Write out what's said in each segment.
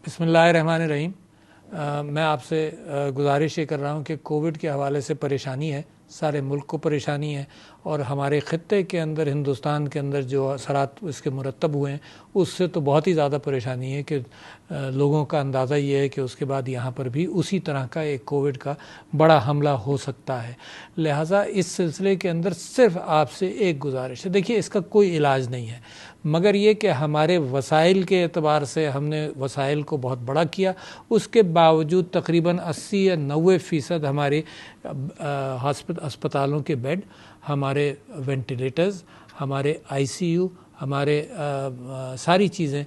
بسم اللہ الرحمن الرحیم۔ میں آپ سے گزارش یہ کر رہا ہوں کہ کووڈ کے حوالے سے پریشانی ہے، سارے ملک کو پریشانی ہے، اور ہمارے خطے کے اندر، ہندوستان کے اندر جو اثرات اس کے مرتب ہوئے ہیں اس سے تو بہت ہی زیادہ پریشانی ہے کہ لوگوں کا اندازہ یہ ہے کہ اس کے بعد یہاں پر بھی اسی طرح کا ایک کووڈ کا بڑا حملہ ہو سکتا ہے۔ لہٰذا اس سلسلے کے اندر صرف آپ سے ایک گزارش ہے، دیکھیے اس کا کوئی علاج نہیں ہے، مگر یہ کہ ہمارے وسائل کے اعتبار سے ہم نے وسائل کو بہت بڑا کیا، اس کے باوجود تقریباً 80 یا 90% ہمارے ہسپتالوں کے بیڈ، ہمارے وینٹیلیٹرز، ہمارے ICU، ہمارے ساری چیزیں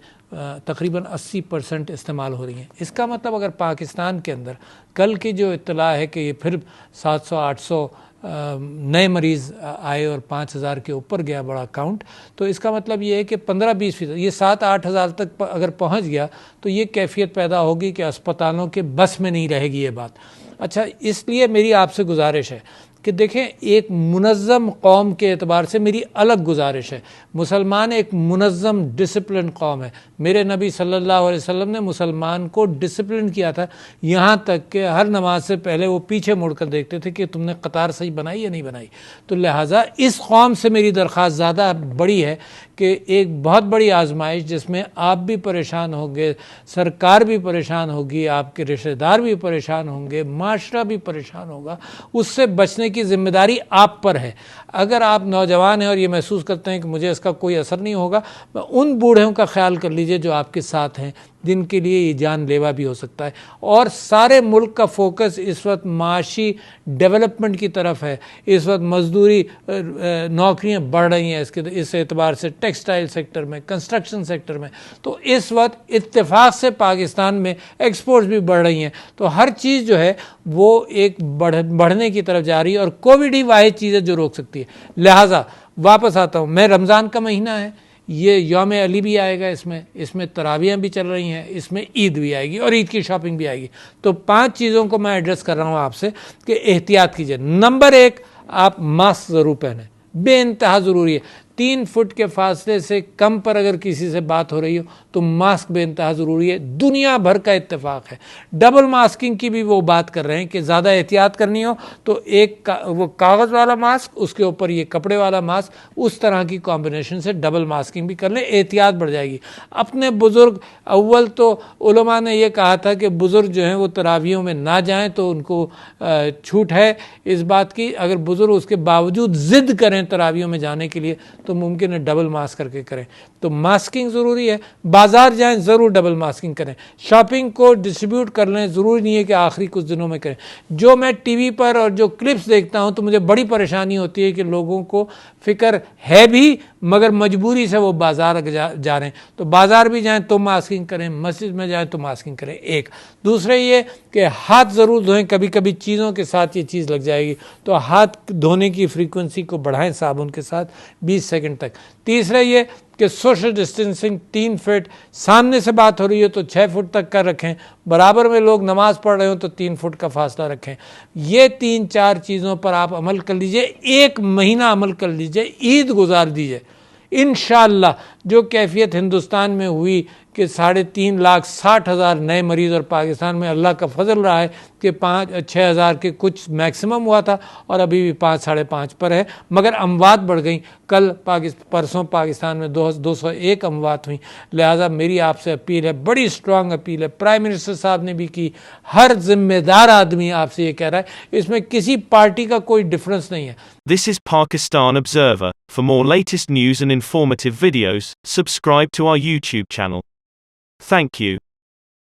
تقریباً 80% استعمال ہو رہی ہیں۔ اس کا مطلب اگر پاکستان کے اندر کل کی جو اطلاع ہے کہ یہ پھر 700-800 نئے مریض آئے اور 5000 کے اوپر گیا بڑا کاؤنٹ، تو اس کا مطلب یہ ہے کہ 15-20%، یہ 7-8 ہزار تک اگر پہنچ گیا تو یہ کیفیت پیدا ہوگی کہ اسپتالوں کے بس میں نہیں رہے گی یہ بات۔ اچھا، اس لیے میری آپ سے گزارش ہے کہ دیکھیں، ایک منظم قوم کے اعتبار سے میری الگ گزارش ہے۔ مسلمان ایک منظم ڈسپلن قوم ہے۔ میرے نبی صلی اللہ علیہ وسلم نے مسلمان کو ڈسپلن کیا تھا، یہاں تک کہ ہر نماز سے پہلے وہ پیچھے مڑ کر دیکھتے تھے کہ تم نے قطار صحیح بنائی یا نہیں بنائی۔ تو لہٰذا اس قوم سے میری درخواست زیادہ بڑی ہے کہ ایک بہت بڑی آزمائش جس میں آپ بھی پریشان ہوں گے، سرکار بھی پریشان ہوگی، آپ کے رشتہ دار بھی پریشان ہوں گے، معاشرہ بھی پریشان ہوگا، اس سے بچنے کی ذمہ داری آپ پر ہے۔ اگر آپ نوجوان ہیں اور یہ محسوس کرتے ہیں کہ مجھے اس کا کوئی اثر نہیں ہوگا، ان بوڑھوں کا خیال کر لیجئے جو آپ کے ساتھ ہیں، جن کے لیے یہ جان لیوا بھی ہو سکتا ہے۔ اور سارے ملک کا فوکس اس وقت معاشی ڈیولپمنٹ کی طرف ہے۔ اس وقت مزدوری نوکریاں بڑھ رہی ہیں، اس اعتبار سے ٹیکسٹائل سیکٹر میں، کنسٹرکشن سیکٹر میں، تو اس وقت اتفاق سے پاکستان میں ایکسپورٹس بھی بڑھ رہی ہیں۔ تو ہر چیز جو ہے وہ ایک بڑھنے کی طرف جا رہی ہے، اور کووڈ ہی واحد چیز ہے جو روک سکتی ہے۔ لہٰذا واپس آتا ہوں، میں رمضان کا مہینہ ہے، یہ یوم علی بھی آئے گا، اس میں تراویحیں بھی چل رہی ہیں، اس میں عید بھی آئے گی اور عید کی شاپنگ بھی آئے گی۔ تو 5 چیزوں کو میں ایڈریس کر رہا ہوں آپ سے کہ احتیاط کیجئے۔ نمبر 1، آپ ماسک ضرور پہنیں، بے انتہا ضروری ہے۔ 3 فٹ کے فاصلے سے کم پر اگر کسی سے بات ہو رہی ہو تو ماسک بے انتہا ضروری ہے، دنیا بھر کا اتفاق ہے۔ ڈبل ماسکنگ کی بھی وہ بات کر رہے ہیں کہ زیادہ احتیاط کرنی ہو تو ایک وہ کاغذ والا ماسک، اس کے اوپر یہ کپڑے والا ماسک، اس طرح کی کمبینیشن سے ڈبل ماسکنگ بھی کر لیں، احتیاط بڑھ جائے گی۔ اپنے بزرگ، اول تو علماء نے یہ کہا تھا کہ بزرگ جو ہیں وہ تراویحوں میں نہ جائیں، تو ان کو چھوٹ ہے اس بات کی۔ اگر بزرگ اس کے باوجود ضد کریں تراویحوں میں جانے کے لیے تو ممکن ہے ڈبل ماسک کر کے کریں۔ تو ماسکنگ ضروری ہے، بازار جائیں ضرور ڈبل ماسکنگ کریں، شاپنگ کو ڈسٹریبیوٹ کر لیں، ضروری نہیں ہے کہ آخری کچھ دنوں میں کریں۔ جو میں ٹی وی پر اور جو کلپس دیکھتا ہوں تو مجھے بڑی پریشانی ہوتی ہے کہ لوگوں کو فکر ہے بھی مگر مجبوری سے وہ بازار جا رہے ہیں، تو بازار بھی جائیں تو ماسکنگ کریں، مسجد میں جائیں تو ماسکنگ کریں۔ ایک دوسرے یہ کہ ہاتھ ضرور دھوئیں، کبھی کبھی چیزوں کے ساتھ یہ چیز لگ جائے گی تو ہاتھ دھونے کی فریکوینسی کو بڑھائیں صابن کے ساتھ 20 سیکنڈ تک۔ تیسرا یہ کہ سوشل ڈسٹینسنگ 3 فٹ، سامنے سے بات ہو رہی ہے تو 6 فٹ تک کا رکھیں، برابر میں لوگ نماز پڑھ رہے ہوں تو 3 فٹ کا فاصلہ رکھیں۔ یہ 3-4 چیزوں پر آپ عمل کر لیجئے، 1 مہینہ عمل کر لیجئے، عید گزار دیجئے۔ انشاءاللہ جو کیفیت ہندوستان میں ہوئی کہ 3,60,000 نئے مریض، اور پاکستان میں اللہ کا فضل رہا ہے کہ 5-6 ہزار کے کچھ میکسیمم ہوا تھا اور ابھی بھی 5-5.5 پر ہے، مگر اموات بڑھ گئیں۔ کل پرسوں پاکستان میں 201 اموات ہوئیں۔ لہٰذا میری آپ سے اپیل ہے، بڑی اسٹرانگ اپیل ہے، پرائم منسٹر صاحب نے بھی کی، ہر ذمہ دار آدمی آپ سے یہ کہہ رہا ہے، اس میں کسی پارٹی کا کوئی ڈفرنس نہیں ہے۔ This is Pakistan Observer. For more latest news and informative videos, subscribe to our YouTube channel. Thank you.